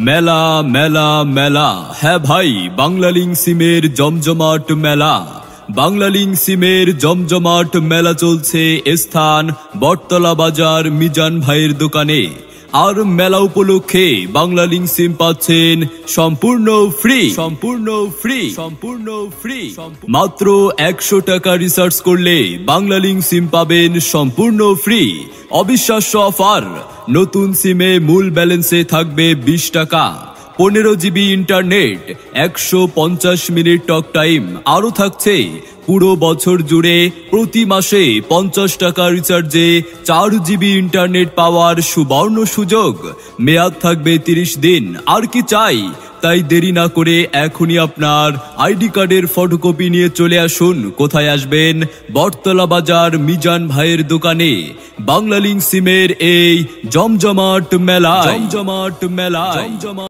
মেলা মেলা মেলা, হ্যাঁ ভাই, বাংলালিংক সিমের জমজমাট মেলা। বাংলালিংক সিমের জমজমাট মেলা চলছে স্থান বটতলা বাজার মিজান ভাইয়ের দোকানে। আর মেলা উপলক্ষে বাংলালিংক সিম পাচ্ছেন সম্পূর্ণ ফ্রি, সম্পূর্ণ ফ্রি, সম্পূর্ণ ফ্রি। মাত্র 100 টাকা রিচার্জ করলে বাংলালিংক সিম পাবেন সম্পূর্ণ ফ্রি। অবিশ্বাস্য অফার, নতুন সিমে মূল ব্যালেন্সে থাকবে 20 টাকা, 15 GB internet, 150 minute talk time. আরো থাকছে পুরো বছর জুড়ে প্রতি মাসে 50 টাকা রিচার্জে 4 জিবি ইন্টারনেট পাওয়ার সুবর্ণ সুযোগ। মেয়াদ থাকবে 30 দিন। আর কি চাই? তাই দেরি না করে এখনই আপনার আইডি কার্ডের ফটোকপি নিয়ে চলে আসুন। কোথায় আসবেন? বটতলা বাজার মিজান ভাইয়ের দোকানে। বাংলালিংক সিমের এই জমজমাট মেলা, জমজমাট মেলা।